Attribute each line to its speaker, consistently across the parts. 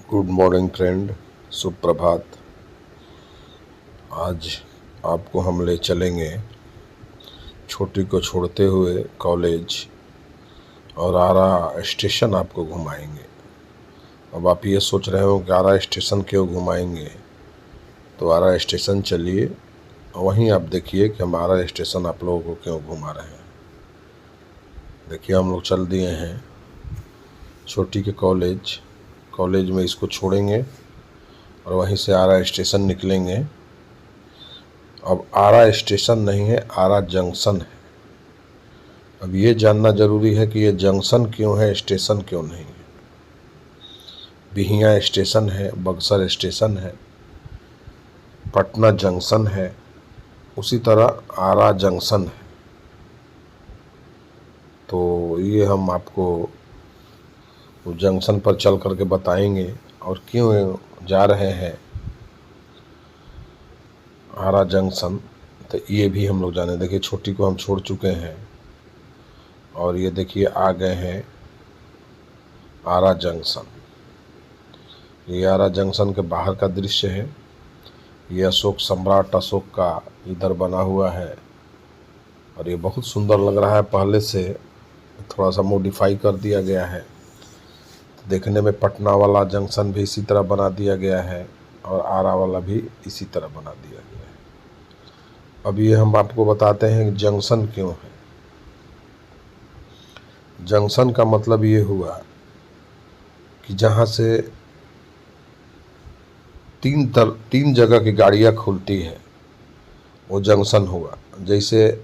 Speaker 1: Good morning friend, सुप्रभात। आज आपको हम ले चलेंगे छोटी को छोड़ते हुए कॉलेज और आरा स्टेशन आपको घुमाएंगे। अब आप ये सोच रहे हो कि आरा स्टेशन क्यों घुमाएंगे, तो आरा स्टेशन चलिए, वहीं आप देखिए कि हम आरा स्टेशन आप लोगों को क्यों घुमा रहे हैं। देखिए, हम लोग चल दिए हैं छोटी के कॉलेज में इसको छोड़ेंगे और वहीं से आरा स्टेशन निकलेंगे। अब आरा स्टेशन नहीं है, आरा जंक्शन है। अब ये जानना जरूरी है कि ये जंक्शन क्यों है, स्टेशन क्यों नहीं है। बिहिया स्टेशन है, बक्सर स्टेशन है, पटना जंक्शन है, उसी तरह आरा जंक्शन है। तो ये हम आपको जंक्शन पर चल करके बताएंगे और क्यों जा रहे हैं आरा जंक्शन, तो ये भी हम लोग जाने। देखिए, छोटी को हम छोड़ चुके हैं और ये देखिए आ गए हैं आरा जंक्शन। ये आरा जंक्शन के बाहर का दृश्य है। ये अशोक सम्राट अशोक का इधर बना हुआ है और ये बहुत सुंदर लग रहा है। पहले से थोड़ा सा मॉडिफाई कर दिया गया है। देखने में पटना वाला जंक्शन भी इसी तरह बना दिया गया है और आरा वाला भी इसी तरह बना दिया गया है। अब ये हम आपको बताते हैं कि जंक्शन क्यों है। जंक्शन का मतलब ये हुआ कि जहाँ से तीन जगह की गाड़ियाँ खुलती है, वो जंक्शन हुआ। जैसे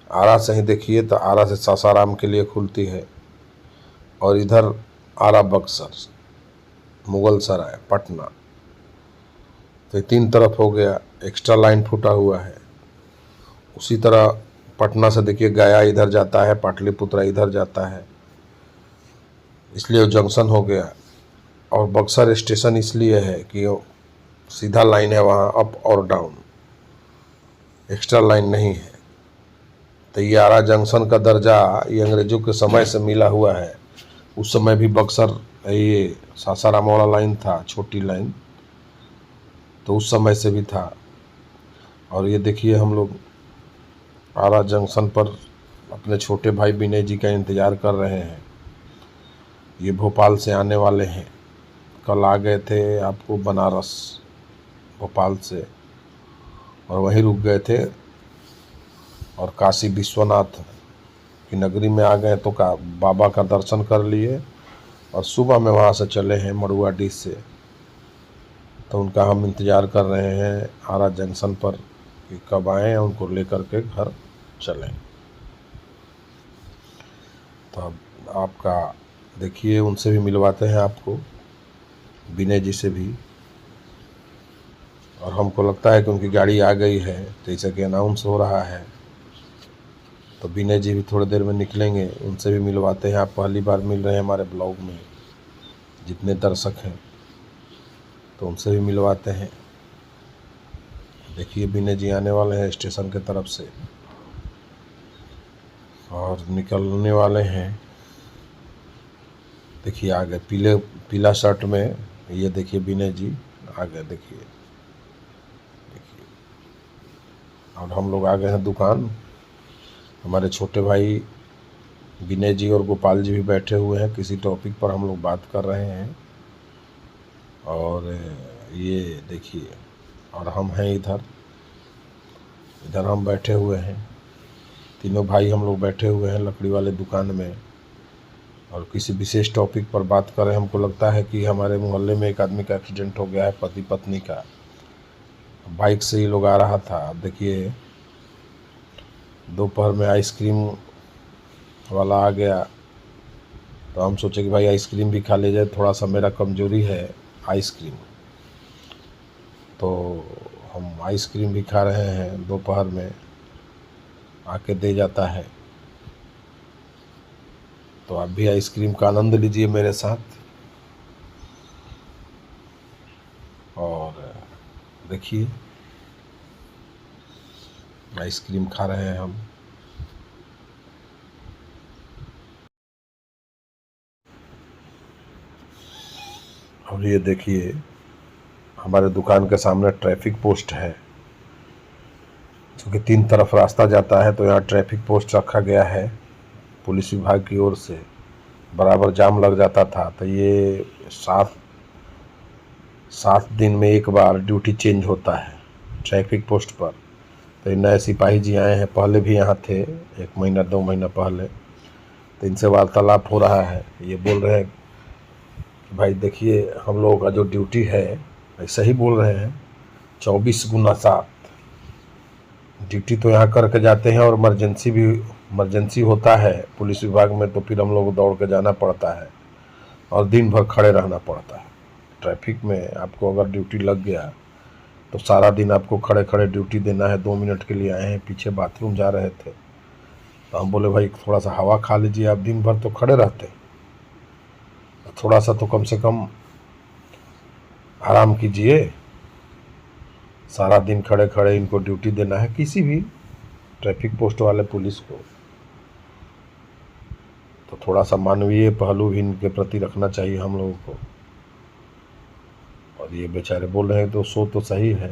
Speaker 1: आरा से ही देखिए तो आरा से सासाराम के लिए खुलती है और इधर आरा बक्सर, मुगल सराय, पटना, तो तीन तरफ हो गया। एक्स्ट्रा लाइन फूटा हुआ है। उसी तरह पटना से देखिए गया इधर जाता है, पाटलिपुत्रा इधर जाता है, इसलिए वो जंक्शन हो गया। और बक्सर स्टेशन इसलिए है कि वो सीधा लाइन है, वहाँ अप और डाउन, एक्स्ट्रा लाइन नहीं है। तो ये आरा जंक्शन का दर्जा ये अंग्रेजों के समय से मिला हुआ है। उस समय भी बक्सर ये सासाराम वाला लाइन था, छोटी लाइन, तो उस समय से भी था। और ये देखिए हम लोग आरा जंक्शन पर अपने छोटे भाई विनय जी का इंतज़ार कर रहे हैं। ये भोपाल से आने वाले हैं। कल आ गए थे आपको बनारस भोपाल से, और वहीं रुक गए थे और काशी विश्वनाथ की नगरी में आ गए, तो बाबा का दर्शन कर लिए और सुबह में वहाँ से चले हैं मड़ुआडीह से। तो उनका हम इंतज़ार कर रहे हैं आरा जंक्शन पर कि कब आएँ, उनको लेकर के घर चलें। तो अब आपका देखिए, उनसे भी मिलवाते हैं आपको, विनय जी से भी। और हमको लगता है कि उनकी गाड़ी आ गई है, जैसा कि अनाउंस हो रहा है। तो विनय जी भी थोड़ी देर में निकलेंगे, उनसे भी मिलवाते हैं। आप पहली बार मिल रहे हैं हमारे ब्लॉग में, जितने दर्शक हैं, तो उनसे भी मिलवाते हैं। देखिए, विनय जी आने वाले हैं स्टेशन के तरफ से और निकलने वाले हैं। देखिए आ गए पीला शर्ट में, ये देखिए विनय जी आ गए। देखिए और हम लोग आ गए हैं दुकान। हमारे छोटे भाई विनय जी और गोपाल जी भी बैठे हुए हैं, किसी टॉपिक पर हम लोग बात कर रहे हैं। और ये देखिए, और हम हैं इधर हम बैठे हुए हैं, तीनों भाई हम लोग बैठे हुए हैं लकड़ी वाले दुकान में और किसी विशेष टॉपिक पर बात कर रहे हैं। हमको लगता है कि हमारे मोहल्ले में एक आदमी का एक्सीडेंट हो गया है, पति पत्नी का। बाइक से ही लोग आ रहा था। अब देखिए, दोपहर में आइसक्रीम वाला आ गया, तो हम सोचे कि भाई आइसक्रीम भी खा ले जाए, थोड़ा सा मेरा कमजोरी है आइसक्रीम, तो हम आइसक्रीम भी खा रहे हैं। दोपहर में आके दे जाता है, तो आप भी आइसक्रीम का आनंद लीजिए मेरे साथ। और देखिए, आइसक्रीम खा रहे हैं हम। और ये देखिए हमारे दुकान के सामने ट्रैफिक पोस्ट है, क्योंकि 3 तरफ रास्ता जाता है तो यहाँ ट्रैफिक पोस्ट रखा गया है पुलिस विभाग की ओर से। बराबर जाम लग जाता था, तो ये 7 दिन में एक बार ड्यूटी चेंज होता है ट्रैफिक पोस्ट पर। तो ये नए सिपाही जी आए हैं, पहले भी यहाँ थे 1 महीना 2 महीना पहले। तो इनसे वार्तालाप हो रहा है। ये बोल रहे हैं कि भाई देखिए हम लोगों का जो ड्यूटी है, ऐसा ही बोल रहे हैं, 24x7 ड्यूटी तो यहाँ करके जाते हैं। और इमरजेंसी होता है पुलिस विभाग में, तो फिर हम लोग दौड़ के जाना पड़ता है और दिन भर खड़े रहना पड़ता है ट्रैफिक में। आपको अगर ड्यूटी लग गया तो सारा दिन आपको खड़े खड़े ड्यूटी देना है। 2 मिनट के लिए आए हैं, पीछे बाथरूम जा रहे थे, तो हम बोले भाई थोड़ा सा हवा खा लीजिए, आप दिन भर तो खड़े रहते, थोड़ा सा तो कम से कम आराम कीजिए। सारा दिन खड़े खड़े इनको ड्यूटी देना है, किसी भी ट्रैफिक पोस्ट वाले पुलिस को। तो थोड़ा सा मानवीय पहलू भी इनके प्रति रखना चाहिए हम लोगों को। और ये बेचारे बोल रहे हैं तो सो तो सही है,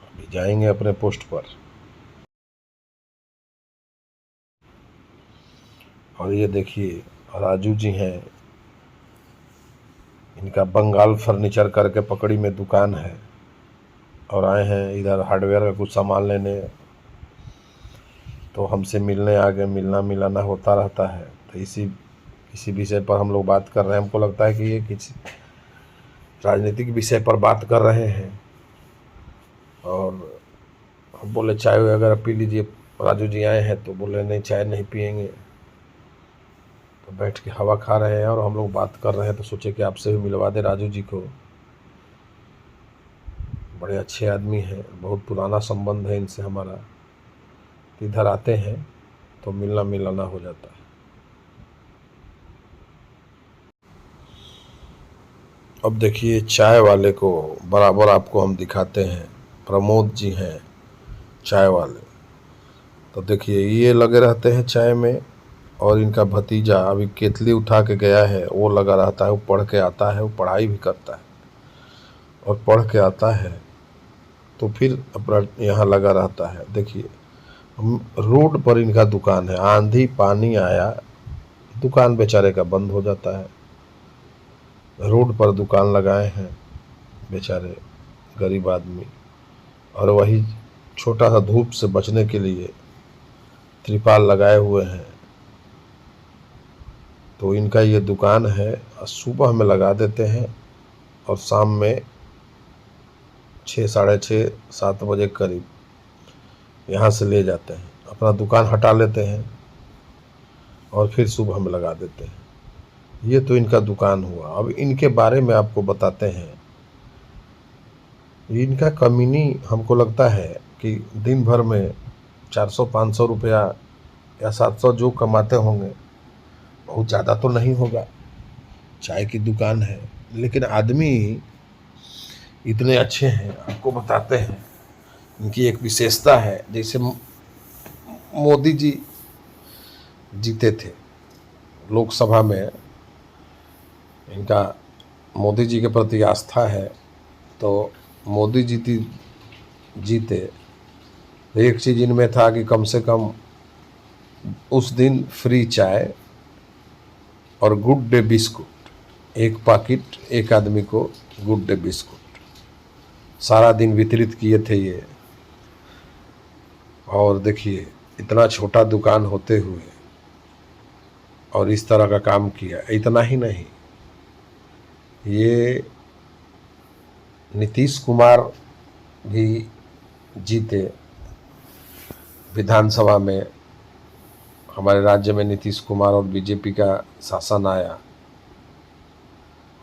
Speaker 1: अभी जाएंगे अपने पोस्ट पर। और ये देखिए राजू जी हैं, इनका बंगाल फर्नीचर करके पकड़ी में दुकान है, और आए हैं इधर हार्डवेयर का कुछ सामान लेने। तो हमसे मिलने आ गए, मिलना मिलाना होता रहता है। तो इसी विषय पर हम लोग बात कर रहे हैं। हमको लगता है कि ये किसी राजनीतिक विषय पर बात कर रहे हैं। और हम बोले चाय वगैरह पी लीजिए, राजू जी आए हैं तो बोले नहीं चाय नहीं पियेंगे। तो बैठ के हवा खा रहे हैं और हम लोग बात कर रहे हैं, तो सोचे कि आपसे भी मिलवा दे राजू जी को। बड़े अच्छे आदमी हैं, बहुत पुराना संबंध है इनसे हमारा। इधर आते हैं तो मिलना मिलाना हो जाता है। अब देखिए चाय वाले को बराबर आपको हम दिखाते हैं। प्रमोद जी हैं चाय वाले। तो देखिए ये लगे रहते हैं चाय में, और इनका भतीजा अभी केतली उठा के गया है, वो लगा रहता है। वो पढ़ के आता है, वो पढ़ाई भी करता है, और पढ़ के आता है तो फिर अपना यहाँ लगा रहता है। देखिए रोड पर इनका दुकान है, आंधी पानी आया दुकान बेचारे का बंद हो जाता है। रोड पर दुकान लगाए हैं बेचारे गरीब आदमी, और वही छोटा सा धूप से बचने के लिए त्रिपाल लगाए हुए हैं। तो इनका ये दुकान है, सुबह में लगा देते हैं और शाम में 6 साढ़े 6 7 बजे करीब यहाँ से ले जाते हैं, अपना दुकान हटा लेते हैं और फिर सुबह में लगा देते हैं। ये तो इनका दुकान हुआ। अब इनके बारे में आपको बताते हैं। इनका कमीनी हमको लगता है कि दिन भर में 400-500 रुपया या 700 जो कमाते होंगे, बहुत ज़्यादा तो नहीं होगा, चाय की दुकान है। लेकिन आदमी इतने अच्छे हैं, आपको बताते हैं। इनकी एक विशेषता है, जैसे मोदी जी जीते थे लोकसभा में, इनका मोदी जी के प्रति आस्था है। तो मोदी जी जीते तो एक चीज़ इनमें था कि कम से कम उस दिन फ्री चाय और गुड डे बिस्कुट, 1 पैकेट एक आदमी को गुड डे बिस्कुट सारा दिन वितरित किए थे ये। और देखिए इतना छोटा दुकान होते हुए और इस तरह का काम किया। इतना ही नहीं, ये नीतीश कुमार भी जीते विधानसभा में। हमारे राज्य में नीतीश कुमार और बीजेपी का शासन आया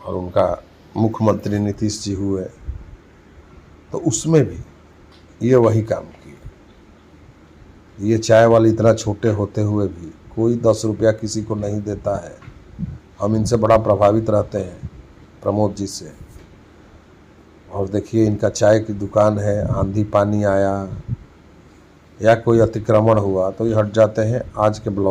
Speaker 1: और उनका मुख्यमंत्री नीतीश जी हुए, तो उसमें भी ये वही काम किए। ये चाय वाले इतना छोटे होते हुए भी कोई 10 रुपया किसी को नहीं देता है। हम इनसे बड़ा प्रभावित रहते हैं, प्रमोद जी से। और देखिए इनका चाय की दुकान है, आंधी पानी आया या कोई अतिक्रमण हुआ तो ये हट जाते हैं। आज के ब्लॉग